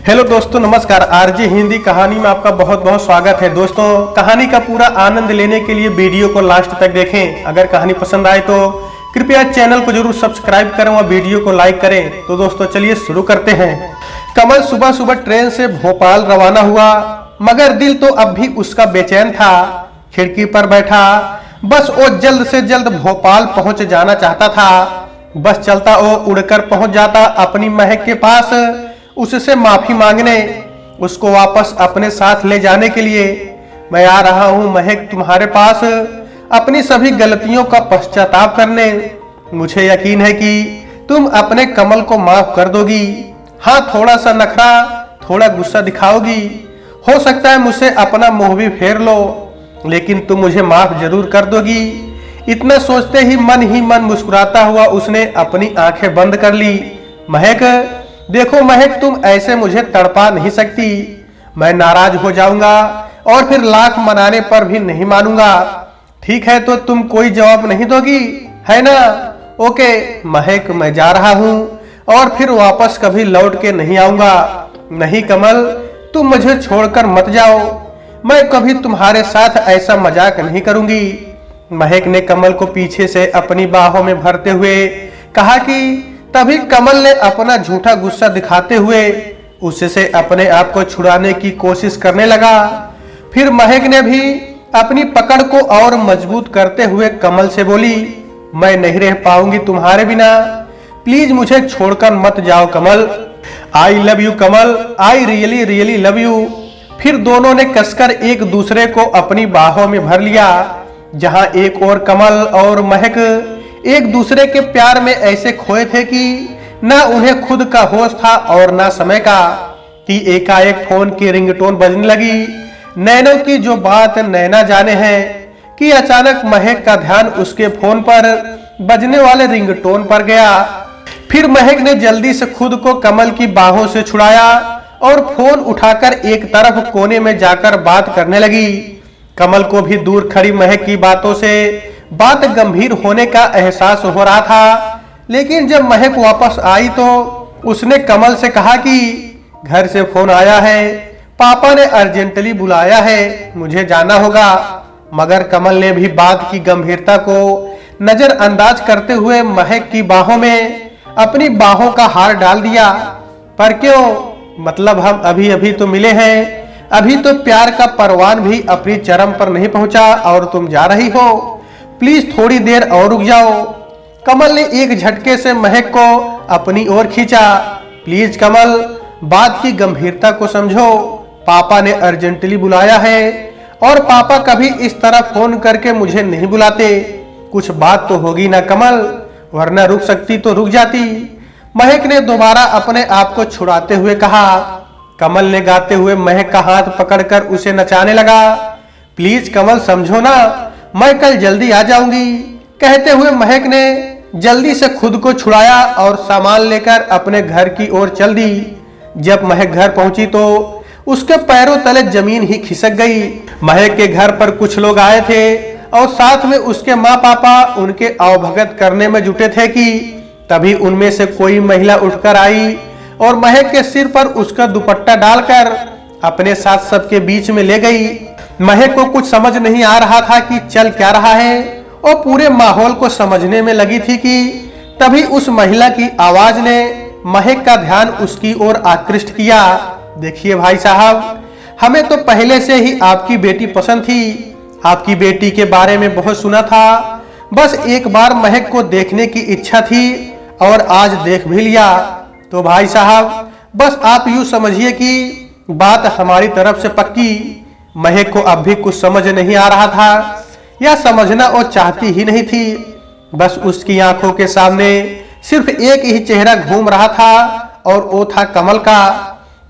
Hello दोस्तों, नमस्कार। RJ Hindi कहानी में आपका बहुत बहुत स्वागत है। दोस्तों, कहानी का पूरा आनंद लेने के लिए वीडियो को लास्ट तक देखें। अगर कहानी पसंद आए तो कृपया चैनल को जरूर सब्सक्राइब करें और वीडियो को लाइक करें। तो दोस्तों चलिए शुरू करते हैं। कमल सुबह सुबह ट्रेन से भोपाल रवाना हुआ, मगर दिल तो अब भी उसका बेचैन था। खिड़की पर बैठा बस वो जल्द से जल्द भोपाल पहुंच जाना चाहता था। बस चलता वो उड़कर पहुंच जाता अपनी महक के पास, उससे माफी मांगने, उसको वापस अपने साथ ले जाने के लिए। मैं आ रहा हूं महक तुम्हारे पास, अपनी सभी गलतियों का पश्चाताप करने। मुझे यकीन है कि तुम अपने कमल को माफ कर दोगी। हाँ, थोड़ा सा नखरा, थोड़ा गुस्सा दिखाओगी। हो सकता है मुझसे अपना मुंह भी फेर लो, लेकिन तुम मुझे माफ जरूर कर दोगी। इतना सोचते ही मन मुस्कुराता हुआ उसने अपनी आंखें बंद कर ली। महक, देखो महक, तुम ऐसे मुझे तड़पा नहीं सकती। मैं नाराज हो जाऊंगा और फिर लाख मनाने पर भी नहीं मानूंगा। ठीक है, तो तुम कोई जवाब नहीं दोगी, है ना? ओके महक, मैं जा रहा हूं और फिर वापस कभी लौट के नहीं आऊंगा। नहीं कमल, तुम मुझे छोड़कर मत जाओ। मैं कभी तुम्हारे साथ ऐसा मजाक नहीं करूंगी। महक ने कमल को पीछे से अपनी बाहों में भरते हुए कहा कि तभी कमल ने अपना झूठा गुस्सा दिखाते हुए उससे अपने आप को छुड़ाने की कोशिश करने लगा। फिर महक ने भी अपनी पकड़ को और मजबूत करते हुए कमल से बोली, मैं नहीं रह पाऊंगी तुम्हारे बिना। प्लीज मुझे छोड़कर मत जाओ Kamal. I love you Kamal, I really love you. फिर दोनों ने कसकर एक दूसरे को अपनी बाहों में भर लिया। जहां एक और कमल और महक एक दूसरे के प्यार में ऐसे खोए थे कि ना उन्हें खुद का होश था और ना समय का, कि एकाएक फोन की रिंगटोन बजने लगी। नैनों की जो बात नैना जाने हैं कि अचानक महक का ध्यान उसके फोन पर बजने वाले रिंगटोन पर गया। फिर महक ने जल्दी से खुद को कमल की बाहों से छुड़ाया और फोन उठाकर एक तरफ कोने में जाकर बात करने लगी। कमल को भी दूर खड़ी महक की बातों से बात गंभीर होने का एहसास हो रहा था। लेकिन जब महक वापस आई तो उसने कमल से कहा कि घर से फोन आया है, पापा ने अर्जेंटली बुलाया है, मुझे जाना होगा। मगर कमल ने भी बात की गंभीरता को नजरअंदाज करते हुए महक की बाहों में अपनी बाहों का हार डाल दिया। पर क्यों? मतलब हम अभी अभी तो मिले हैं, अभी तो प्यार का परवान भी अपनी चरम पर नहीं पहुंचा और तुम जा रही हो। प्लीज थोड़ी देर और रुक जाओ। कमल ने एक झटके से महक को अपनी ओर खींचा। प्लीज कमल, बात की गंभीरता को समझो। पापा ने अर्जेंटली बुलाया है और पापा कभी इस तरह फोन करके मुझे नहीं बुलाते। कुछ बात तो होगी ना कमल, वरना रुक सकती तो रुक जाती। महक ने दोबारा अपने आप को छुड़ाते हुए कहा। कमल ने गाते हुए महक का हाथ पकड़कर उसे नचाने लगा। प्लीज कमल, समझो ना, मैं कल जल्दी आ जाऊंगी। कहते हुए महक ने जल्दी से खुद को छुड़ाया और सामान लेकर अपने घर की ओर चल दी। जब महक घर पहुंची तो उसके पैरों तले जमीन ही खिसक गई। महक के घर पर कुछ लोग आए थे और साथ में उसके माँ पापा उनके आवभगत करने में जुटे थे कि तभी उनमें से कोई महिला उठकर आई और महक के सिर पर उसका दुपट्टा डालकर अपने साथ सबके बीच में ले गई। महक को कुछ समझ नहीं आ रहा था कि चल क्या रहा है और पूरे माहौल को समझने में लगी थी कि तभी उस महिला की आवाज ने महक का ध्यान उसकी ओर आकृष्ट किया। देखिए भाई साहब, हमें तो पहले से ही आपकी बेटी पसंद थी, आपकी बेटी के बारे में बहुत सुना था। बस एक बार महक को देखने की इच्छा थी और आज देख भी लिया। तो भाई साहब, बस आप यूं समझिए कि बात हमारी तरफ से पक्की। महक को अब भी कुछ समझ नहीं आ रहा था या समझना वो चाहती ही नहीं थी। बस उसकी आंखों के सामने सिर्फ एक ही चेहरा घूम रहा था और वो था कमल का।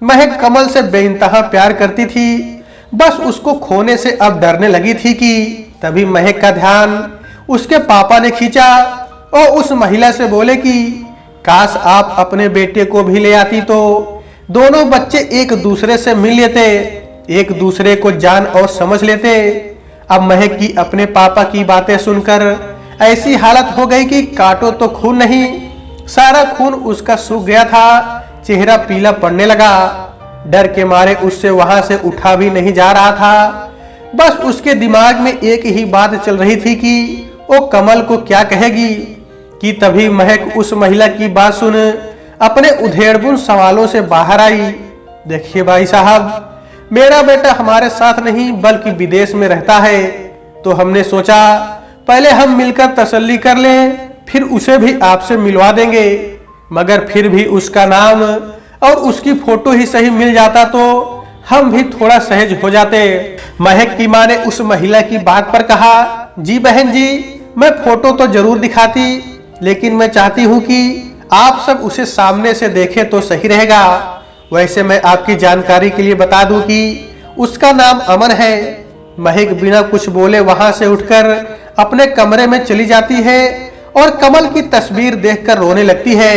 महक कमल से बेइंतहा प्यार करती थी, बस उसको खोने से अब डरने लगी थी कि तभी महक का ध्यान उसके पापा ने खींचा और उस महिला से बोले कि काश आप अपने बेटे को भी ले आती तो दोनों बच्चे एक दूसरे से मिल लेते, एक दूसरे को जान और समझ लेते। अब महक की अपने पापा की बातें सुनकर ऐसी हालत हो गई कि काटो तो खून नहीं, सारा खून उसका सूख गया था, चेहरा पीला पड़ने लगा। डर के मारे उससे वहां से उठा भी नहीं जा रहा था। बस उसके दिमाग में एक ही बात चल रही थी कि वो कमल को क्या कहेगी। कि तभी महक उस महिला की बात सुन अपने उधेड़बुन सवालों से बाहर आई। देखिए भाई साहब, मेरा बेटा हमारे साथ नहीं बल्कि विदेश में रहता है, तो हमने सोचा पहले हम मिलकर तसल्ली कर लें, फिर उसे भी आपसे मिलवा देंगे। मगर फिर भी उसका नाम और उसकी फोटो ही सही मिल जाता तो हम भी थोड़ा सहज हो जाते। महक की मां ने उस महिला की बात पर कहा, जी बहन जी, मैं फोटो तो जरूर दिखाती, लेकिन मैं चाहती हूँ कि आप सब उसे सामने से देखें तो सही रहेगा। वैसे मैं आपकी जानकारी के लिए बता दूं कि उसका नाम अमन है। महक बिना कुछ बोले वहां से उठकर अपने कमरे में चली जाती है और कमल की तस्वीर देखकर रोने लगती है।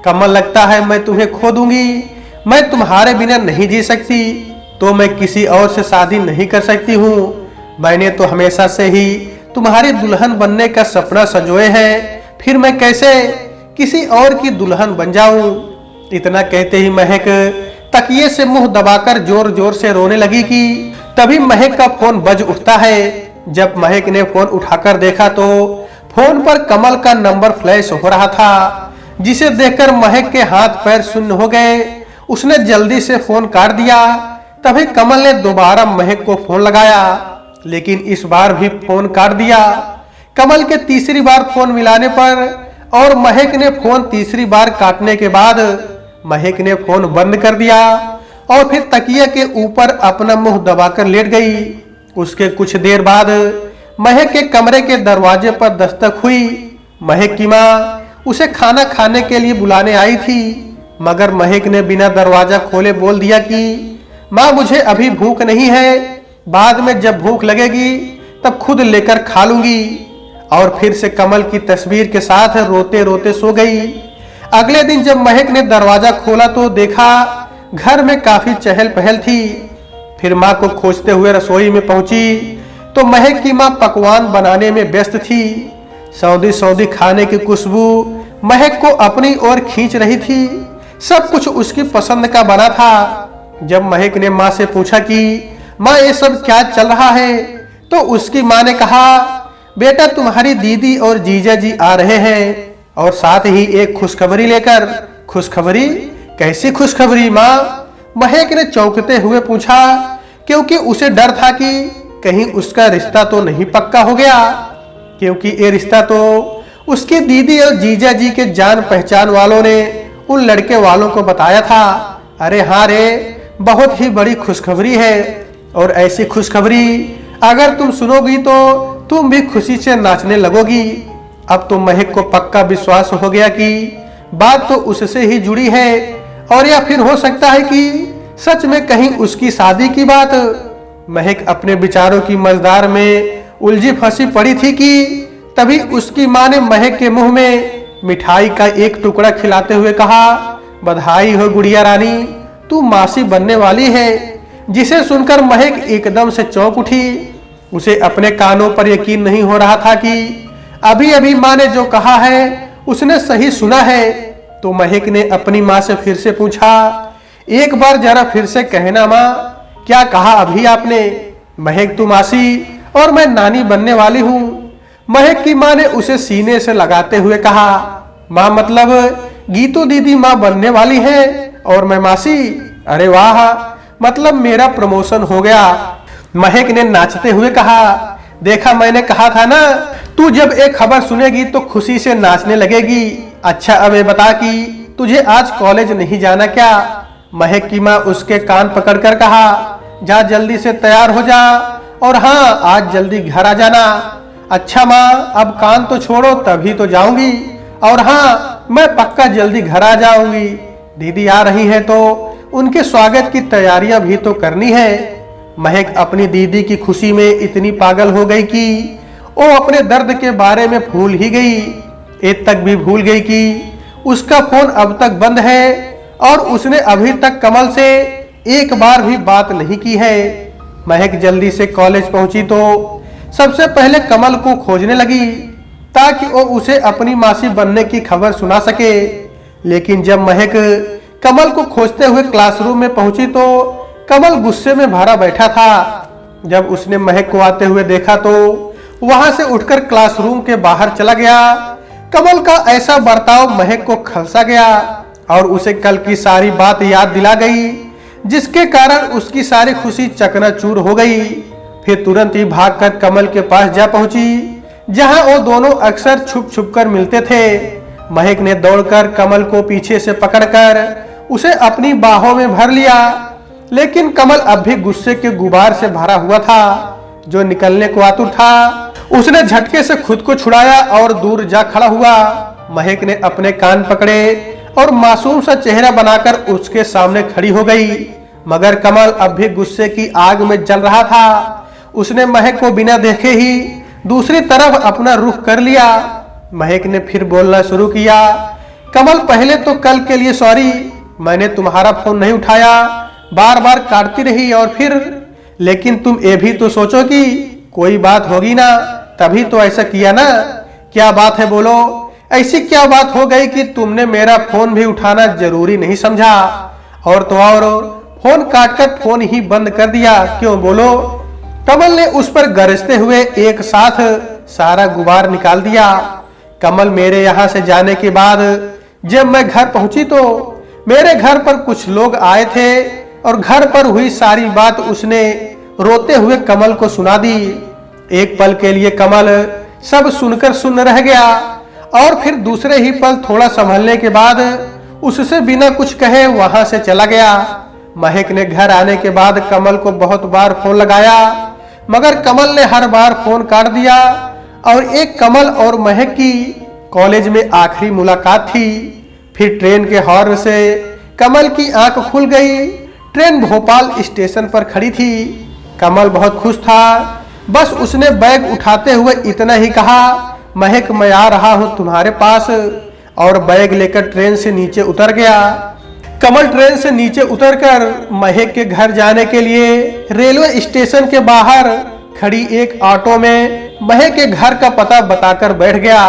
कमल, लगता है मैं तुम्हें खो दूंगी, मैं तुम्हारे बिना नहीं जी सकती, तो मैं किसी और से शादी नहीं कर सकती हूँ। मैंने तो हमेशा से ही तुम्हारी दुल्हन बनने का सपना संजोए हैं, फिर मैं कैसे किसी और की दुल्हन बन जाऊं। इतना कहते ही महक तकिए से मुंह दबाकर जोर जोर से रोने लगी कि तभी महक का फोन बज उठता है। जब महक ने फोन उठाकर देखा तो फोन पर कमल का नंबर फ्लैश हो रहा था, जिसे देखकर महक के हाथ पैर शून्य हो गए। उसने जल्दी से फोन काट दिया। तभी कमल ने दोबारा महक को फोन लगाया, लेकिन इस बार भी फोन काट दिया। कमल के तीसरी बार फोन मिलाने पर और महक ने फोन तीसरी बार काटने के बाद महक ने फोन बंद कर दिया और फिर तकिया के ऊपर अपना मुंह दबाकर लेट गई। उसके कुछ देर बाद महक के कमरे के दरवाजे पर दस्तक हुई। महक की मां उसे खाना खाने के लिए बुलाने आई थी, मगर महक ने बिना दरवाजा खोले बोल दिया कि मां, मुझे अभी भूख नहीं है, बाद में जब भूख लगेगी तब खुद लेकर खा लूंगी। और फिर से कमल की तस्वीर के साथ रोते रोते सो गई। अगले दिन जब महक ने दरवाजा खोला तो देखा घर में काफी चहल पहल थी। फिर मां को खोजते हुए रसोई में पहुंची तो महक की मां पकवान बनाने में व्यस्त थी। सौंधी सौंधी खाने की खुशबू महक को अपनी ओर खींच रही थी। सब कुछ उसकी पसंद का बना था। जब महक ने मां से पूछा कि मां, ये सब क्या चल रहा है, तो उसकी मां ने कहा, बेटा, तुम्हारी दीदी और जीजा जी आ रहे हैं और साथ ही एक खुशखबरी लेकर। खुशखबरी? कैसी खुशखबरी मां? महक ने चौंकते हुए पूछा, क्योंकि उसे डर था कि कहीं उसका रिश्ता तो नहीं पक्का हो गया, क्योंकि ये रिश्ता तो उसकी दीदी और जीजा जी के जान पहचान वालों ने उन लड़के वालों को बताया था। अरे हाँ रे, बहुत ही बड़ी खुशखबरी है, और ऐसी खुशखबरी अगर तुम सुनोगी तो तुम भी खुशी से नाचने लगोगी। अब तो महक को पक्का विश्वास हो गया कि बात तो उससे ही जुड़ी है, और या फिर हो सकता है कि सच में कहीं उसकी शादी की बात। महक अपने विचारों की मझधार में उलझी फंसी पड़ी थी कि तभी उसकी मां ने महक के मुंह में मिठाई का एक टुकड़ा खिलाते हुए कहा, बधाई हो गुड़िया रानी, तू मासी बनने वाली है। जिसे सुनकर महक एकदम से चौंक उठी। उसे अपने कानों पर यकीन नहीं हो रहा था कि अभी अभी मां ने जो कहा है उसने सही सुना है। तो महक ने अपनी मां से फिर से पूछा, एक बार जरा फिर से कहना मां, क्या कहा अभी आपने? महक, तू मासी और मैं नानी बनने वाली हूँ। महक की मां ने उसे सीने से लगाते हुए कहा, मां, मतलब गीतू दीदी मां बनने वाली है और मैं मासी? अरे वाह, मतलब मेरा प्रमोशन हो गया। महक ने नाचते हुए कहा, देखा, मैंने कहा था ना, तू जब एक खबर सुनेगी तो खुशी से नाचने लगेगी। अच्छा, अब ये बता कि तुझे आज कॉलेज नहीं जाना क्या? महक की मां उसके कान पकड़कर कहा, जा जल्दी से तैयार हो जा, और हाँ, आज जल्दी घर आ जाना। अच्छा माँ, अब कान तो छोड़ो, तभी तो जाऊंगी, और हाँ, मैं पक्का जल्दी घर आ जाऊंगी। दीदी आ रही है तो उनके स्वागत की तैयारियां भी तो करनी है। महक अपनी दीदी की खुशी में इतनी पागल हो गई कि वो अपने दर्द के बारे में भूल ही गई। एक तक भी भूल गई कि उसका फोन अब तक बंद है और उसने अभी तक कमल से एक बार भी बात नहीं की है। महक जल्दी से कॉलेज पहुंची तो सबसे पहले कमल को खोजने लगी ताकि वो उसे अपनी मासी बनने की खबर सुना सके। लेकिन जब महक कमल को खोजते हुए क्लासरूम में पहुंची तो कमल गुस्से में भरा बैठा था। जब उसने महक को आते हुए देखा तो वहां से उठकर क्लासरूम के बाहर चला गया। कमल का ऐसा बर्ताव महक को खलसा गया और उसे कल की सारी बात याद दिला गई, जिसके कारण उसकी सारी खुशी चकनाचूर हो गई। फिर तुरंत ही भागकर कमल के पास जा पहुंची, जहां वो दोनों अक्सर छुप छुप कर मिलते थे। महक ने दौड़कर कमल को पीछे से पकड़कर उसे अपनी बाहों में भर लिया, लेकिन कमल अब भी गुस्से के गुबार से भरा हुआ था, जो निकलने को आतुर था। उसने झटके से खुद को छुड़ाया और दूर जा खड़ा हुआ। महक ने अपने कान पकड़े और मासूम सा चेहरा बनाकर उसके सामने खड़ी हो गई, मगर कमल अब भी गुस्से की आग में जल रहा था। उसने महक को बिना देखे ही दूसरी तरफ अपना रुख कर लिया। महक ने फिर बोलना शुरू किया, कमल पहले तो कल के लिए सॉरी, मैंने तुम्हारा फोन नहीं उठाया, बार बार काटती रही और फिर, लेकिन तुम ये भी तो सोचो कि कोई बात होगी ना, तभी तो ऐसा किया ना। क्या बात है बोलो, ऐसी क्या बात हो गई कि तुमने मेरा फोन भी उठाना जरूरी नहीं समझा, और तो और फोन काटकर फोन ही बंद कर दिया, क्यों बोलो। कमल ने उस पर गरजते हुए एक साथ सारा गुबार निकाल दिया। कमल मेरे यहाँ से जाने के बाद जब मैं घर पहुंची तो मेरे घर पर कुछ लोग आए थे और घर पर हुई सारी बात उसने रोते हुए कमल को सुना दी। एक पल के लिए कमल सब सुनकर सुन रह गया और फिर दूसरे ही पल थोड़ा संभलने के बाद उससे बिना कुछ कहे वहां से चला गया। महक ने घर आने के बाद कमल को बहुत बार फोन लगाया, मगर कमल ने हर बार फोन काट दिया। और एक कमल और महक की कॉलेज में आखिरी मुलाकात थी। फिर ट्रेन के हॉर्न से कमल की आंख खुल गई। ट्रेन भोपाल स्टेशन पर खड़ी थी। कमल बहुत खुश था। बस उसने बैग उठाते हुए इतना ही कहा, महक मैं आ रहा हूं तुम्हारे पास, और बैग लेकर ट्रेन से नीचे उतर गया। कमल ट्रेन से नीचे उतरकर महक के घर जाने के लिए रेलवे स्टेशन के बाहर खड़ी एक ऑटो में महक के घर का पता बताकर बैठ गया।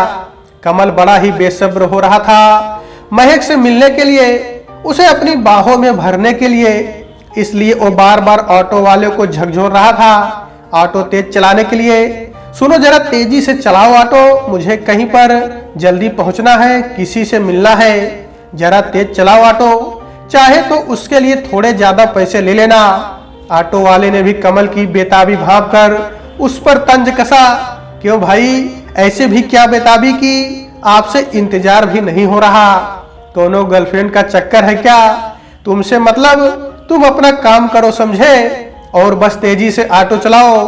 कमल बड़ा ही बेसब्र हो रहा था महक से मिलने के लिए, उसे अपनी बाहों में भरने के लिए। इसलिए वो बार बार ऑटो वाले को झकझोर रहा था ऑटो तेज चलाने के लिए। सुनो जरा तेजी से चलाओ ऑटो, मुझे कहीं पर जल्दी पहुंचना है, किसी से मिलना है, जरा तेज चलाओ ऑटो, चाहे तो उसके लिए थोड़े ज्यादा पैसे ले लेना। ऑटो वाले ने भी कमल की बेताबी भांपकर उस पर तंज कसा, क्यों भाई ऐसे भी क्या बेताबी की, आपसे इंतजार भी नहीं हो रहा, दोनों गर्लफ्रेंड का चक्कर है क्या, तुमसे मतलब, तुम अपना काम करो समझे, और बस तेजी से ऑटो चलाओ।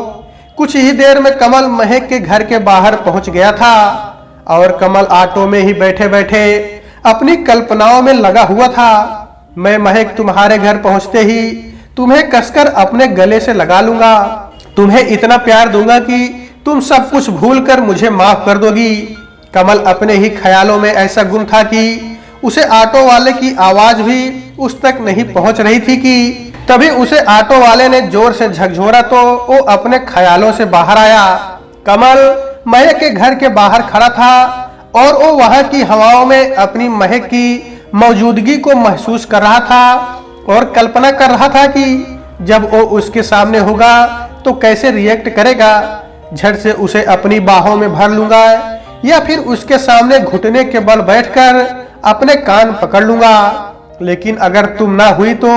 कुछ ही देर में कमल महक के घर के बाहर पहुंच गया था और कमल ऑटो में ही बैठे बैठे अपनी कल्पनाओं में लगा हुआ था। मैं महक तुम्हारे घर पहुंचते ही तुम्हें कसकर अपने गले से लगा लूंगा, तुम्हें इतना प्यार दूंगा कि तुम सब कुछ भूलकर मुझे माफ कर दोगी। कमल अपने ही ख्यालों में ऐसा गुम था कि उसे ऑटो वाले की आवाज भी उस तक नहीं पहुंच रही थी कि तभी उसे ऑटो वाले ने जोर से झकझोरा तो वो अपने ख्यालों से बाहर आया। कमल महक के घर के बाहर खड़ा था और वो वहां की हवाओं में अपनी महक की मौजूदगी को महसूस कर रहा था और कल्पना कर रहा था कि जब वो उसके सामने होगा तो कैसे रिएक्ट करेगा। झट से उसे अपनी बाहों में भर लूंगा या फिर उसके सामने घुटने के बल बैठकर अपने कान पकड़ लूंगा। लेकिन अगर तुम ना हुई तो,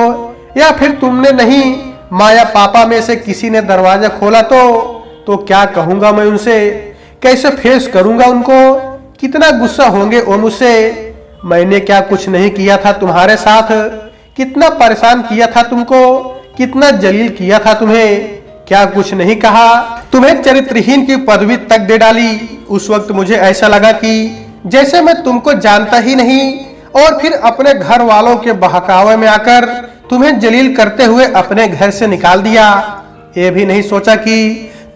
या फिर तुमने नहीं, माया पापा में से किसी ने दरवाजा खोला तो क्या कहूंगा मैं उनसे, कैसे फेस करूंगा उनको, कितना गुस्सा होंगे वो मुझसे। मैंने क्या कुछ नहीं किया था तुम्हारे साथ, कितना परेशान किया था तुमको, कितना जलील किया था तुम्हें, क्या कुछ नहीं कहा, तुम्हें चरित्रहीन की पदवी तक दे डाली। उस वक्त मुझे ऐसा लगा कि जैसे मैं तुमको जानता ही नहीं, और फिर अपने घर वालों के बहकावे में आकर तुम्हें जलील करते हुए अपने घर से निकाल दिया। ये भी नहीं सोचा कि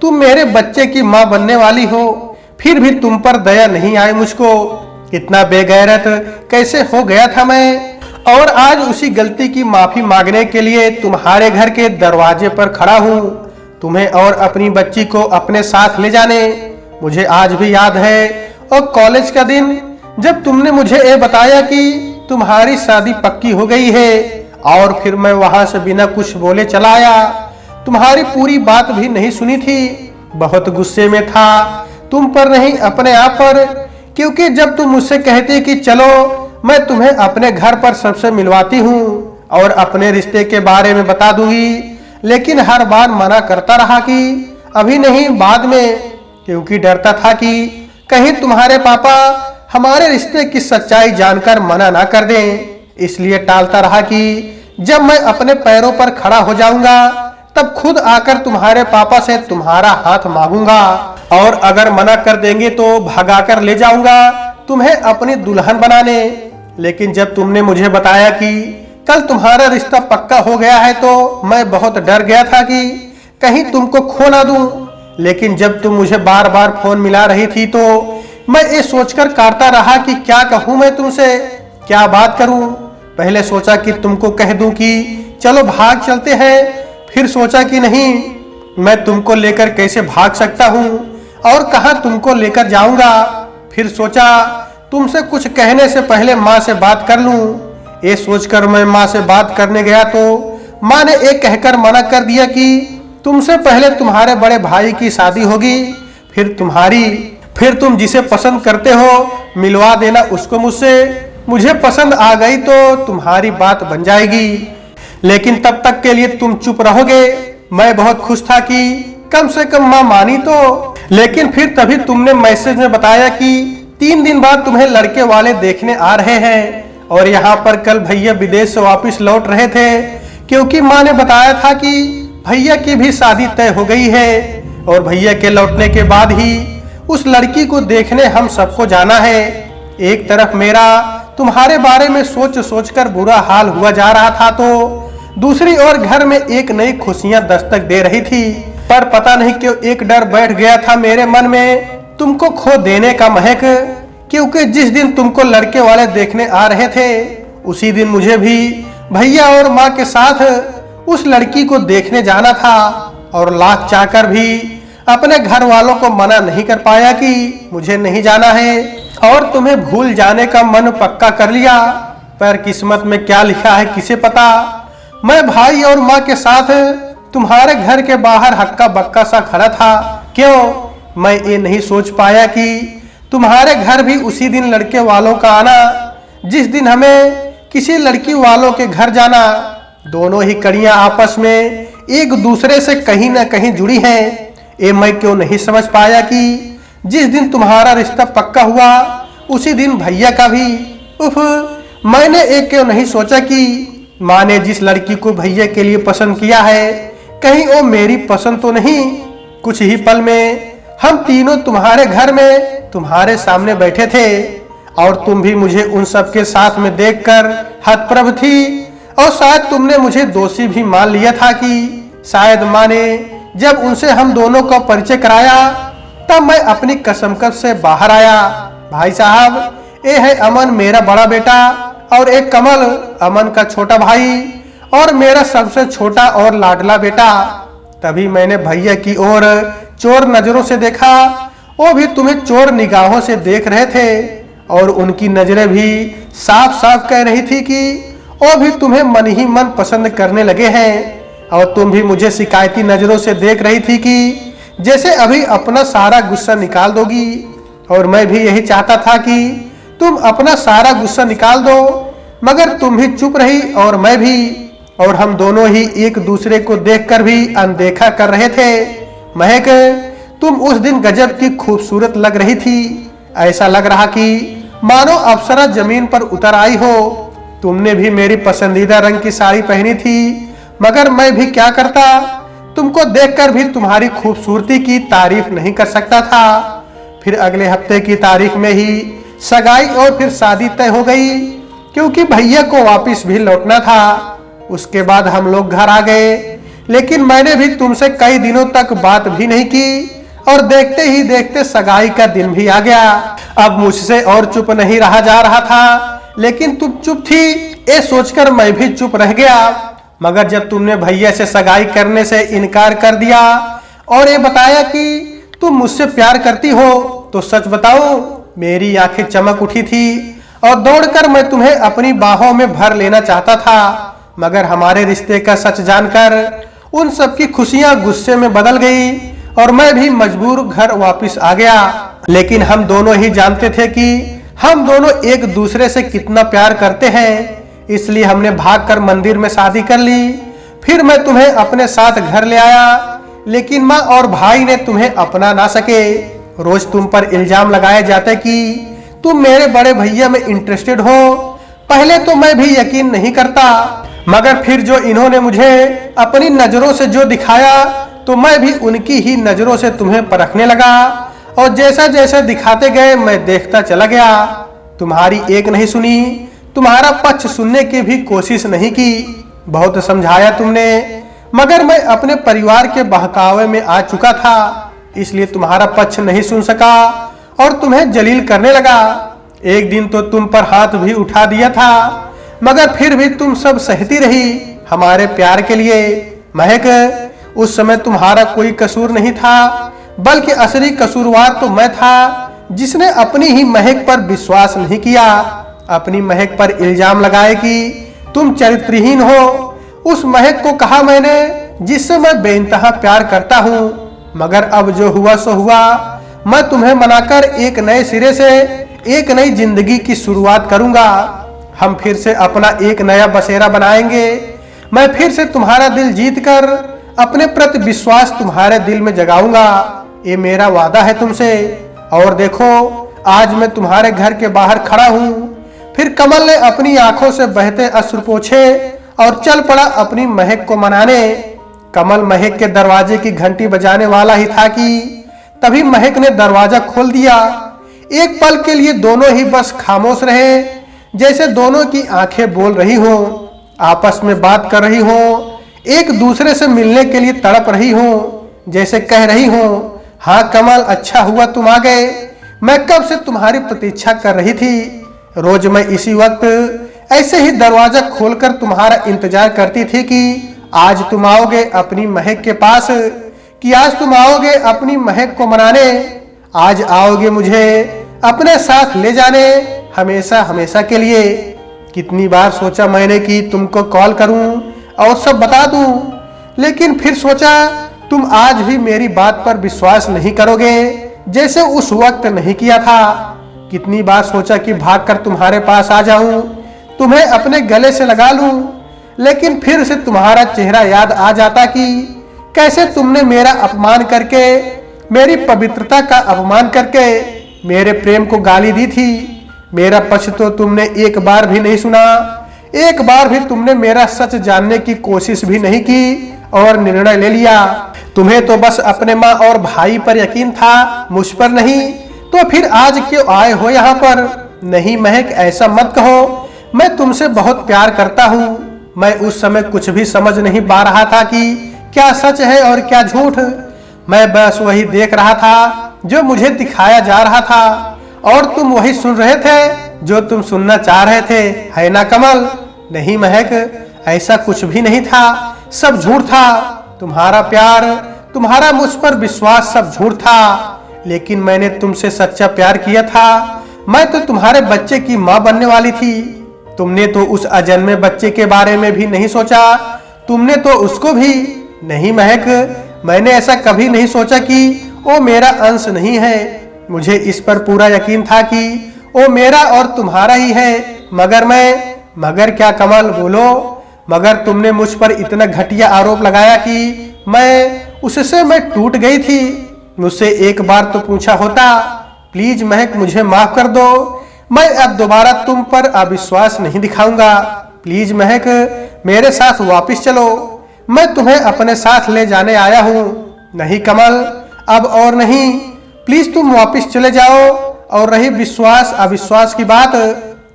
तुम मेरे बच्चे की माँ बनने वाली हो, फिर भी तुम पर दया नहीं आई मुझको। इतना बेगैरत कैसे हो गया था मैं, और आज उसी गलती की माफी मांगने के लिए तुम्हारे घर के दरवाजे पर खड़ा हूँ, तुम्हें और अपनी बच्ची को अपने साथ ले जाने। मुझे आज भी याद है और कॉलेज का दिन जब तुमने मुझे ये बताया कि तुम्हारी शादी पक्की हो गई है। और फिर मैं वहां से बिना कुछ बोले चला आया। तुम्हारी पूरी बात भी नहीं सुनी थी। बहुत गुस्से में था, तुम पर नहीं अपने आप पर, क्योंकि जब तुम मुझसे कहते कि चलो मैं तुम्हें अपने घर पर सबसे मिलवाती हूँ और अपने रिश्ते के बारे में बता दूंगी, लेकिन हर बार मना करता रहा कि अभी नहीं, बाद में, क्योंकि डरता था कि कहीं तुम्हारे पापा हमारे रिश्ते की सच्चाई जानकर मना ना कर दें। इसलिए टालता रहा कि जब मैं अपने पैरों पर खड़ा हो जाऊंगा तब खुद आकर तुम्हारे पापा से तुम्हारा हाथ मांगूंगा, और अगर मना कर देंगे तो भगाकर ले जाऊंगा तुम्हें अपनी दुल्हन बनाने। लेकिन जब तुमने मुझे बताया कि कल तुम्हारा रिश्ता पक्का हो गया है तो मैं बहुत डर गया था कि कहीं तुमको खो ना दूं। लेकिन जब तुम मुझे बार बार फोन मिला रही थी तो मैं ये सोचकर काटता रहा कि क्या कहूं मैं तुमसे, क्या बात करूं। पहले सोचा कि तुमको कह दूं कि चलो भाग चलते हैं, फिर सोचा कि नहीं, मैं तुमको लेकर कैसे भाग सकता हूं और कहां तुमको लेकर जाऊंगा। फिर सोचा तुमसे कुछ कहने से पहले माँ से बात कर लूं। ये सोचकर मैं माँ से बात करने गया तो माँ ने एक कहकर मना कर दिया कि तुमसे पहले तुम्हारे बड़े भाई की शादी होगी, फिर तुम जिसे पसंद करते हो मिलवा देना उसको मुझसे। मुझे पसंद आ गई तो तुम्हारी बात बन जाएगी, लेकिन तब तक के लिए तुम चुप रहोगे। मैं बहुत खुश था कि कम से कम माँ मानी तो। लेकिन फिर तभी तुमने मैसेज में बताया कि 3 दिन बाद तुम्हें लड़के वाले देखने आ रहे हैं, और यहाँ पर कल भैया विदेश से वापस लौट रहे थे, क्योंकि माँ ने बताया था कि भैया की भी शादी तय हो गई है और भैया के लौटने के बाद ही उस लड़की को देखने हम सबको जाना है। एक तरफ मेरा तुम्हारे बारे में सोच सोचकर बुरा हाल हुआ जा रहा था तो दूसरी ओर घर में एक नई खुशियां दस्तक दे रही थी। पर पता नहीं क्यों एक डर बैठ गया था मेरे मन में, तुमको खो देने का महक। क्योंकि जिस दिन तुमको लड़के वाले देखने आ रहे थे उसी दिन मुझे भी भैया और माँ के साथ उस लड़की को देखने जाना था, और लाख चाहकर भी अपने घर वालों को मना नहीं कर पाया कि मुझे नहीं जाना है, और तुम्हें भूल जाने का मन पक्का कर लिया। पर किस्मत में क्या लिखा है किसे पता। मैं भाई और माँ के साथ तुम्हारे घर के बाहर हक्का बक्का सा खड़ा था। क्यों मैं ये नहीं सोच पाया कि तुम्हारे घर भी उसी दिन लड़के वालों का आना, जिस दिन हमें किसी लड़की वालों के घर जाना। दोनों ही कड़ियां आपस में एक दूसरे से कहीं ना कहीं जुड़ी हैं। ये मैं क्यों नहीं समझ पाया कि जिस दिन तुम्हारा रिश्ता पक्का हुआ उसी दिन भैया का भी। उफ, मैंने एक क्यों नहीं सोचा कि माँ ने जिस लड़की को भैया के लिए पसंद किया है कहीं वो मेरी पसंद तो नहीं। कुछ ही पल में हम तीनों तुम्हारे घर में तुम्हारे सामने बैठे थे, और तुम भी मुझे उन सब के साथ में देखकर हतप्रभ थी, और शायद तुमने मुझे दोषी भी मान लिया था कि शायद माँ ने जब उनसे हम दोनों का परिचय कराया तब मैं अपनी कसमकश से बाहर आया। भाई साहब, ये है अमन मेरा बड़ा बेटा, और एक कमल अमन का छोटा भाई, और मेरा सबसे छोटा और लाडला बेटा। तभी मैंने भैया की ओर चोर नजरों से देखा। वो भी तुम्हें चोर निगाहों से देख रहे थे, और उनकी नजरें भी साफ साफ कह रही थी कि वो भी तुम्हें मन ही मन पसंद करने लगे हैं। और तुम भी मुझे शिकायती नजरों से देख रही थी कि जैसे अभी अपना सारा गुस्सा निकाल दोगी, और मैं भी यही चाहता था कि तुम अपना सारा गुस्सा निकाल दो, मगर तुम भी चुप रही और मैं भी, और हम दोनों ही एक दूसरे को देखकर भी अनदेखा कर रहे थे। महक, तुम उस दिन गजब की खूबसूरत लग रही थी। ऐसा लग रहा कि मानो अप्सरा जमीन पर उतर आई हो। तुमने भी मेरी पसंदीदा रंग की साड़ी पहनी थी, मगर मैं भी क्या करता, तुमको देखकर भी तुम्हारी खूबसूरती की तारीफ नहीं कर सकता था। फिर अगले हफ्ते की तारीख में ही सगाई और फिर शादी तय हो गई, क्योंकि भैया को वापस भी लौटना था। उसके बाद हम लोग घर आ गए, लेकिन मैंने भी तुमसे कई दिनों तक बात भी नहीं की, और देखते ही देखते सगाई का दिन भी आ गया। अब मुझसे और चुप नहीं रहा जा रहा था, लेकिन तुम चुप थी ये सोचकर मैं भी चुप रह गया। मगर जब तुमने भैया से सगाई करने से इनकार कर दिया और ये बताया कि तुम मुझसे प्यार करती हो, तो सच बताओ मेरी आंखें चमक उठी थी, और दौड़कर मैं तुम्हें अपनी बाहों में भर लेना चाहता था, मगर हमारे रिश्ते का सच जानकर उन सब की खुशियां गुस्से में बदल गई और मैं भी मजबूर घर वापस आ गया। लेकिन हम दोनों ही जानते थे कि हम दोनों एक दूसरे से कितना प्यार करते हैं, इसलिए हमने भागकर मंदिर में शादी कर ली। फिर मैं तुम्हें अपने साथ घर ले आया, लेकिन माँ और भाई ने तुम्हें अपना ना सके। रोज तुम पर इल्जाम लगाए जाते कि तुम मेरे बड़े भैया में इंटरेस्टेड हो। पहले तो मैं भी यकीन नहीं करता, मगर फिर जो इन्होंने मुझे अपनी नजरों से जो दिखाया तो मैं भी उनकी ही नजरों से तुम्हें परखने लगा, और जैसा जैसा दिखाते गए मैं देखता चला गया। तुम्हारी एक नहीं सुनी, तुम्हारा पक्ष सुनने की भी कोशिश नहीं की। बहुत समझाया तुमने, मगर मैं अपने परिवार के बहकावे में आ चुका था, इसलिए तुम्हारा पक्ष नहीं सुन सका और तुम्हें जलील करने लगा। एक दिन तो तुम पर हाथ भी उठा दिया था, मगर फिर भी तुम सब सहती रही हमारे प्यार के लिए। महक, उस समय तुम्हारा कोई कसूर नहीं था, बल्कि असली कसूरवार तो मैं था, जिसने अपनी ही महक पर विश्वास नहीं किया, अपनी महक पर इल्जाम लगाए कि तुम चरित्रहीन हो। उस महक को कहा मैंने, जिससे मैं बेइंतहा प्यार करता हूँ, मगर अब जो हुआ सो हुआ। मैं तुम्हें मनाकर एक नए सिरे से एक नई जिंदगी की शुरुआत करूंगा। हम फिर से अपना एक नया बसेरा बनाएंगे। मैं फिर से तुम्हारा दिल जीतकर अपने प्रति विश्वास तुम्हारे दिल में जगाऊंगा। ये मेरा वादा है तुमसे। और देखो, आज मैं तुम्हारे घर के बाहर खड़ा हूँ। फिर कमल ने अपनी आंखों से बहते अश्रु पोंछे और चल पड़ा अपनी महक को मनाने। कमल महक के दरवाजे की घंटी बजाने वाला ही था कि तभी महक ने दरवाजा खोल दिया। एक पल के लिए दोनों ही बस खामोश रहे, जैसे दोनों की आंखें बोल रही हो, आपस में बात कर रही हो, एक दूसरे से मिलने के लिए तड़प रही हो, जैसे कह रही हो, हाँ कमल, अच्छा हुआ तुम आ गए। मैं कब से तुम्हारी प्रतीक्षा कर रही थी। रोज मैं इसी वक्त ऐसे ही दरवाजा खोलकर तुम्हारा इंतजार करती थी कि आज तुम आओगे अपनी महक के पास, कि आज तुम आओगे अपनी महक को मनाने, आज आओगे मुझे अपने साथ ले जाने हमेशा हमेशा के लिए। कितनी बार सोचा मैंने कि तुमको कॉल करूं और सब बता दूं, लेकिन फिर सोचा तुम आज भी मेरी बात पर विश्वास नहीं करोगे, जैसे उस वक्त नहीं किया था। कितनी बार सोचा कि भागकर तुम्हारे पास आ जाऊं, तुम्हें अपने गले से लगा लूं, लेकिन फिर से तुम्हारा चेहरा याद आ जाता कि कैसे तुमने मेरा अपमान करके, मेरी पवित्रता का अपमान करके मेरे प्रेम को गाली दी थी। मेरा पक्ष तो तुमने एक बार भी नहीं सुना, एक बार भी तुमने मेरा सच जानने की कोशिश भी नहीं की और निर्णय ले लिया। तुम्हें तो बस अपने माँ और भाई पर यकीन था, मुझ पर नहीं। तो फिर आज क्यों आए हो यहाँ पर? नहीं महक, ऐसा मत कहो, मैं तुमसे बहुत प्यार करता हूँ। मैं उस समय कुछ भी समझ नहीं पा रहा था कि क्या सच है और क्या झूठ। मैं बस वही देख रहा था जो मुझे दिखाया जा रहा था, और तुम वही सुन रहे थे जो तुम सुनना चाह रहे थे, है ना कमल? नहीं महक, ऐसा कुछ भी नहीं था, सब झूठ था। तुम्हारा प्यार, तुम्हारा मुझ पर विश्वास सब झूठ था। लेकिन मैंने तुमसे सच्चा प्यार किया था। मैं तो तुम्हारे बच्चे की माँ बनने वाली थी। तुमने तो उस अजन्मे बच्चे के बारे में भी नहीं सोचा, तुमने तो उसको भी नहीं। महक, मैंने ऐसा कभी नहीं सोचा कि वो मेरा अंश नहीं है। मुझे इस पर पूरा यकीन था कि वो मेरा और तुम्हारा ही है। मगर क्या कमल, बोलो। मगर तुमने मुझ पर इतना घटिया आरोप लगाया कि मैं टूट गई थी। मुझसे एक बार तो पूछा होता। प्लीज महक, मुझे माफ कर दो। मैं अब दोबारा तुम पर अविश्वास नहीं दिखाऊंगा। प्लीज महक, मेरे साथ वापस चलो। मैं तुम्हें अपने साथ ले जाने आया हूँ। नहीं कमल, अब और नहीं। प्लीज तुम वापस चले जाओ। और रही विश्वास अविश्वास की बात,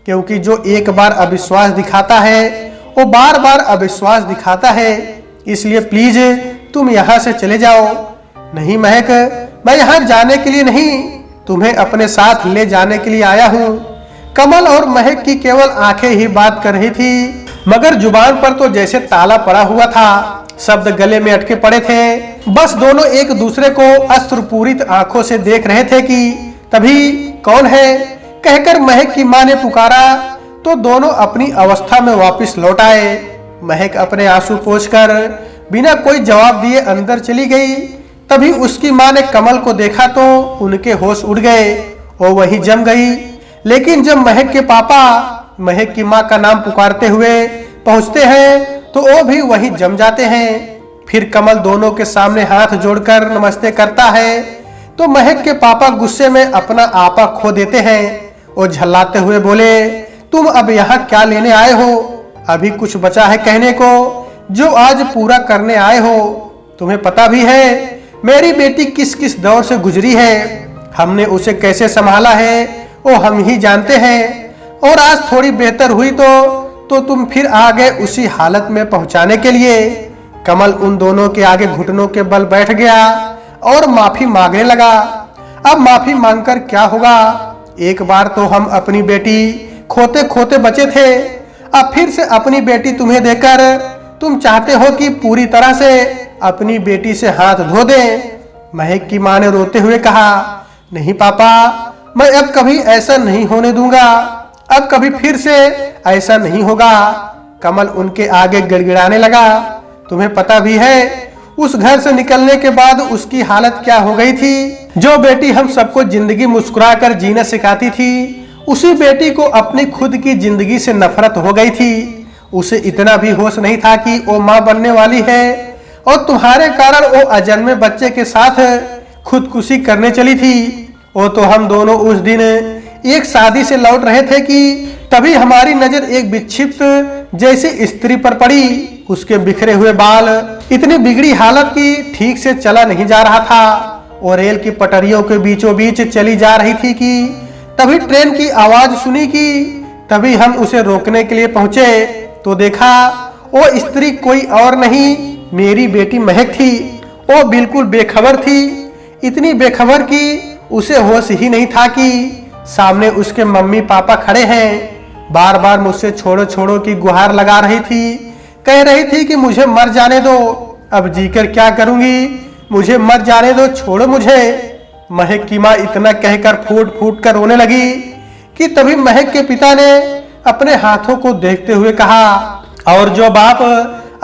क्योंकि जो एक बार अविश्वास दिखाता है वो बार बार अविश्वास दिखाता है। इसलिए प्लीज तुम यहाँ से चले जाओ। नहीं महक, मैं यहाँ जाने के लिए नहीं, तुम्हें अपने साथ ले जाने के लिए आया हूँ। कमल और महक की केवल आंखें ही बात कर रही थी, मगर जुबान पर तो जैसे ताला पड़ा हुआ था। शब्द गले में अटके पड़े थे। बस दोनों एक दूसरे को अश्रुपूरित आंखों से देख रहे थे कि तभी कौन है, कहकर महक की मां ने पुकारा तो दोनों अपनी अवस्था में वापस लौट आए। महक अपने आंसू पोंछकर बिना कोई जवाब दिए अंदर चली गई। तभी उसकी मां ने कमल को देखा तो उनके होश उड़ गए, वो वहीं जम गई। लेकिन जब महक के पापा महक की मां का नाम पुकारते हुए पहुंचते हैं तो वो भी वहीं जम जाते हैं। फिर कमल दोनों के सामने हाथ जोड़कर नमस्ते करता है तो महक के पापा गुस्से में अपना आपा खो देते हैं। वो झल्लाते हुए बोले, तुम अब यहाँ क्या लेने आए हो? अभी कुछ बचा है कहने को जो आज पूरा करने आए हो? तुम्हें पता भी है मेरी बेटी किस किस दौर से गुजरी है, हमने उसे कैसे संभाला है वो हम ही जानते हैं। और आज थोड़ी बेहतर हुई तो तुम फिर आ गए उसी हालत में पहुंचाने के लिए। कमल उन दोनों के आगे घुटनों के बल बैठ गया और माफी मांगने लगा। अब माफी मांगकर क्या होगा? एक बार तो हम अपनी बेटी खोते खोते बचे थे, अब फिर से अपनी बेटी तुम्हें देकर तुम चाहते हो कि पूरी तरह से अपनी बेटी से हाथ धो दें। महक की मां ने रोते हुए कहा, नहीं पापा, मैं अब कभी ऐसा नहीं होने दूंगा, अब कभी फिर से ऐसा नहीं होगा। कमल उनके आगे गिड़गिड़ाने लगा। तुम्हें पता भी है उस घर से निकलने के बाद उसकी हालत क्या हो गई थी। जो बेटी हम सबको जिंदगी मुस्कुराकर जीना सिखाती थी, उसी बेटी को अपनी खुद की जिंदगी से नफरत हो गई थी। उसे इतना भी होश नहीं था कि वो मां बनने वाली है और तुम्हारे कारण वो अजन्मे बच्चे के साथ खुदकुशी करने चली थी। वो तो हम दोनों उस दिन एक शादी से लौट रहे थे कि तभी हमारी नजर एक विक्षिप्त जैसी स्त्री पर पड़ी। उसके बिखरे हुए बाल, इतनी बिगड़ी हालत की ठीक से चला नहीं जा रहा था और रेल की पटरियों के बीचों बीच चली जा रही थी कि तभी ट्रेन की आवाज सुनी कि तभी हम उसे रोकने के लिए पहुंचे तो देखा वो स्त्री कोई और नहीं, मेरी बेटी महक थी। वो बिल्कुल बेखबर थी, इतनी बेखबर कि उसे होश ही नहीं था कि सामने उसके मम्मी पापा खड़े हैं। बार बार मुझसे छोड़ो छोड़ो की गुहार लगा रही थी, कह रही थी कि मुझे मर जाने दो, अब जीकर क्या करूंगी, मुझे मर जाने दो, छोड़ो मुझे। महक की मां इतना कहकर फूट फूट कर रोने लगी कि तभी महक के पिता ने अपने हाथों को देखते हुए कहा, और जो बाप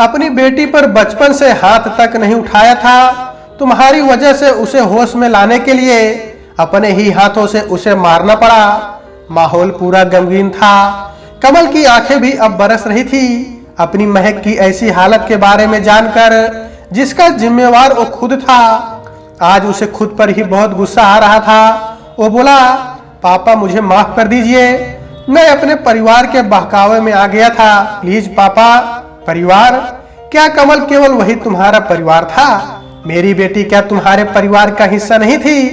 अपनी बेटी पर बचपन से हाथ तक नहीं उठाया था, तुम्हारी वजह से उसे होश में लाने के लिए अपने ही हाथों से उसे मारना पड़ा। माहौल पूरा गमगीन था। कमल की आंखें भी अब बरस रही थी अपनी महक की ऐसी हालत के बारे में जानकर, जिसका जिम्मेवार वो खुद था। आज उसे खुद पर ही बहुत गुस्सा आ रहा था। वो बोला, पापा मुझे माफ कर दीजिए, मैं अपने परिवार के बहकावे में आ गया था, प्लीज पापा। परिवार? क्या कमल केवल वही तुम्हारा परिवार था? मेरी बेटी क्या तुम्हारे परिवार का हिस्सा नहीं थी?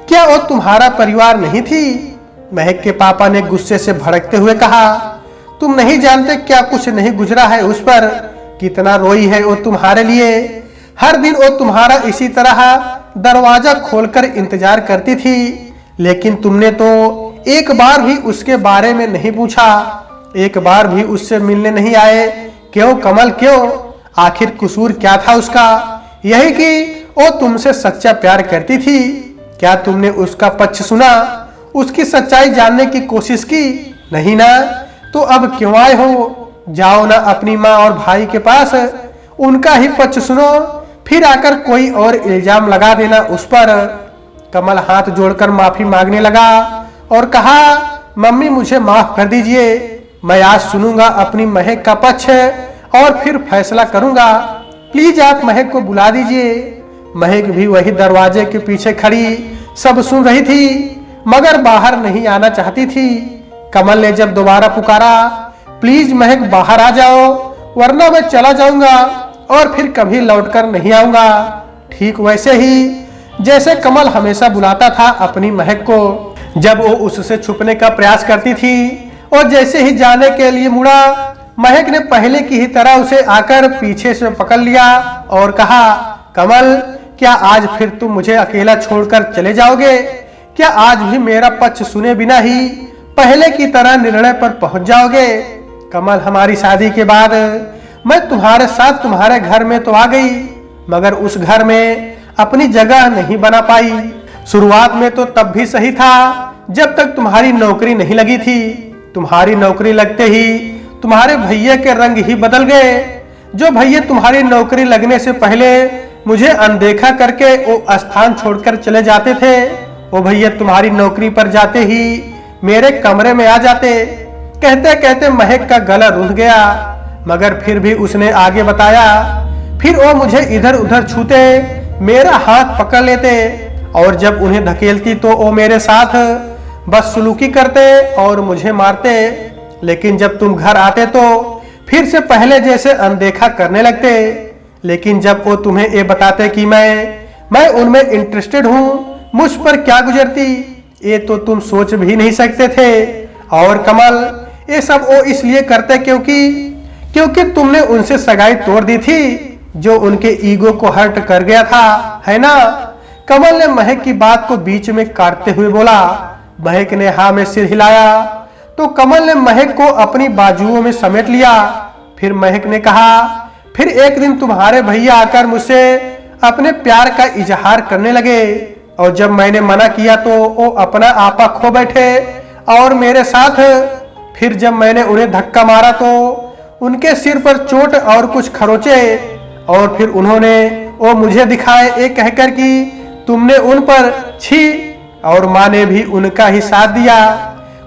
क्या वो तुम्हारा परिवार नहीं थी? महक के पापा ने गुस्से से भड़कते हुए कहा, तुम नहीं जानते क्या कुछ नहीं गुजरा है उस पर, कितना रोई है वो तुम्हारे लिए। हर दिन वो तुम्हारा इसी तरह दरवाजा खोलकर इंतजार करती थी, लेकिन तुमने तो एक बार भी उसके बारे में नहीं पूछा, एक बार भी उससे मिलने नहीं आए। क्यों कमल, क्यों? आखिर कसूर क्या था उसका? यही कि वो तुमसे सच्चा प्यार करती थी। क्या तुमने उसका पक्ष सुना, उसकी सच्चाई जानने की कोशिश की? नहीं ना, तो अब क्यों आए हो? जाओ ना अपनी माँ और भाई के पास, उनका ही पक्ष सुनो, फिर आकर कोई और इल्जाम लगा देना उस पर। कमल हाथ जोड़कर माफी मांगने लगा और कहा, मम्मी मुझे माफ कर दीजिए, मैं आज सुनूंगा अपनी महक का पक्ष और फिर फैसला करूंगा। प्लीज आप महक को बुला दीजिए। महक भी वही दरवाजे के पीछे खड़ी सब सुन रही थी, मगर बाहर नहीं आना चाहती थी। कमल ने जब दोबारा पुकारा, प्लीज महक बाहर आ जाओ, वरना मैं चला जाऊंगा और फिर कभी लौटकर नहीं आऊंगा। ठीक वैसे ही जैसे कमल हमेशा बुलाता था अपनी महक को जब वो उससे छुपने का प्रयास करती थी, और जैसे ही जाने के लिए मुड़ा, महक ने पहले की ही तरह उसे आकर पीछे से पकड़ लिया और कहा, कमल क्या आज फिर तुम मुझे अकेला छोड़कर चले जाओगे? क्या आज भी मेरा पक्ष सुने बिना ही पहले की तरह निर्णय पर पहुंच जाओगे? कमल, हमारी शादी के बाद मैं तुम्हारे साथ तुम्हारे घर में तो आ गई, मगर उस घर में अपनी जगह नहीं बना पाई। शुरुआत में तो तब भी सही था, जब तक तुम्हारी नौकरी नहीं लगी थी। तुम्हारी नौकरी लगते ही तुम्हारे भैया के रंग ही बदल गए। जो भैया तुम्हारी नौकरी लगने से पहले मुझे अनदेखा करके वो स्थान छोड़कर चले जाते थे, वो भैया तुम्हारी नौकरी पर जाते ही मेरे कमरे में आ जाते। कहते कहते महक का गला रुंध गया, मगर फिर भी उसने आगे बताया। फिर वो मुझे इधर उधर छूते, मेरा हाथ पकड़ लेते और जब उन्हें धकेलती तो वो मेरे साथ बदसलूकी करते और मुझे मारते। लेकिन जब तुम घर आते तो फिर से पहले जैसे अनदेखा करने लगते। लेकिन जब वो तुम्हें ये बताते कि मैं उनमें इंटरेस्टेड हूँ, मुझ पर क्या गुजरती ये तो तुम सोच भी नहीं सकते थे। और कमल, ये सब वो इसलिए करते क्योंकि तुमने उनसे सगाई तोड़ दी थी, जो उनके ईगो को हर्ट कर गया था, है ना? कमल ने महक की बात को बीच में काटते हुए बोला। महक ने हाँ में सिर हिलाया तो कमल ने महक को अपनी बाजुओं में समेट लिया। फिर महक ने कहा, फिर एक दिन तुम्हारे भैया आकर मुझसे अपने प्यार का इजहार करने लगे और जब मैंने मना किया तो वो अपना आपा खो बैठे और मेरे साथ। फिर जब मैंने उन्हें धक्का मारा तो उनके सिर पर चोट और कुछ खरोचे और फिर उन्होंने वो मुझे दिखाए ये कहकर कि तुमने उन पर छी, और माँ ने भी उनका ही साथ दिया।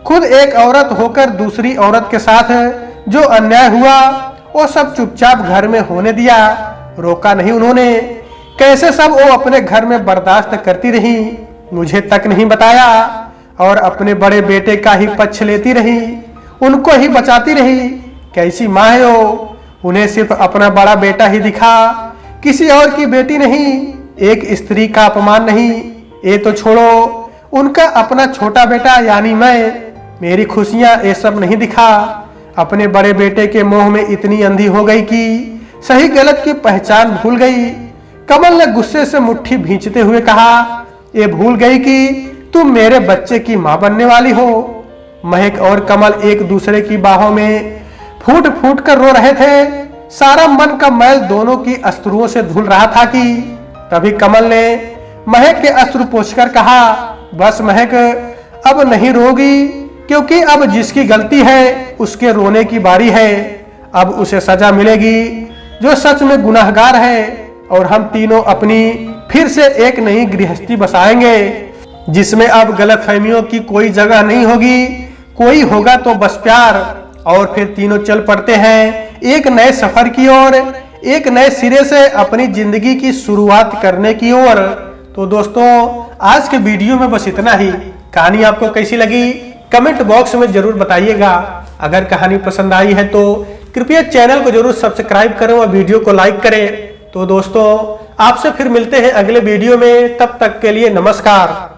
खुद एक औरत होकर दूसरी औरत के साथ जो अन्याय हुआ वो सब चुपचाप घर में होने दिया, रोका नहीं उन्होंने। कैसे सब वो अपने घर में बर्दाश्त करती रही, मुझे तक नहीं बताया और अपने बड़े बेटे का ही पक्ष लेती रही, उनको ही बचाती रही। कैसी माँ है वो, उन्हें सिर्फ अपना बड़ा बेटा ही दिखा, किसी और की बेटी नहीं, एक स्त्री का अपमान नहीं। ये तो छोड़ो, उनका अपना छोटा बेटा यानी मेरी खुशियां ये सब नहीं दिखा। अपने बड़े बेटे के मोह में इतनी अंधी हो गई कि सही गलत की पहचान भूल गई। कमल ने गुस्से से मुट्ठी भींचते हुए कहा, ये भूल गई कि तुम मेरे बच्चे की मां बनने वाली हो। महक और कमल एक दूसरे की बाहों में फूट फूट कर रो रहे थे। सारा मन का मैल दोनों की अश्रुओं से धुल रहा था कि तभी कमल ने महक के अश्रु पोंछकर कहा, बस महक, अब नहीं रोगी, क्योंकि अब जिसकी गलती है उसके रोने की बारी है। अब उसे सजा मिलेगी जो सच में गुनाहगार है और हम तीनों अपनी फिर से एक नई गृहस्थी बसाएंगे जिसमें अब गलतफहमियों की कोई जगह नहीं होगी। कोई होगा तो बस प्यार। और फिर तीनों चल पड़ते हैं एक नए सफर की ओर, एक नए सिरे से अपनी जिंदगी की शुरुआत करने की ओर। तो दोस्तों, आज के वीडियो में बस इतना ही। कहानी आपको कैसी लगी कमेंट बॉक्स में जरूर बताइएगा। अगर कहानी पसंद आई है तो कृपया चैनल को जरूर सब्सक्राइब करें और वीडियो को लाइक करें। तो दोस्तों, आपसे फिर मिलते हैं अगले वीडियो में, तब तक के लिए नमस्कार।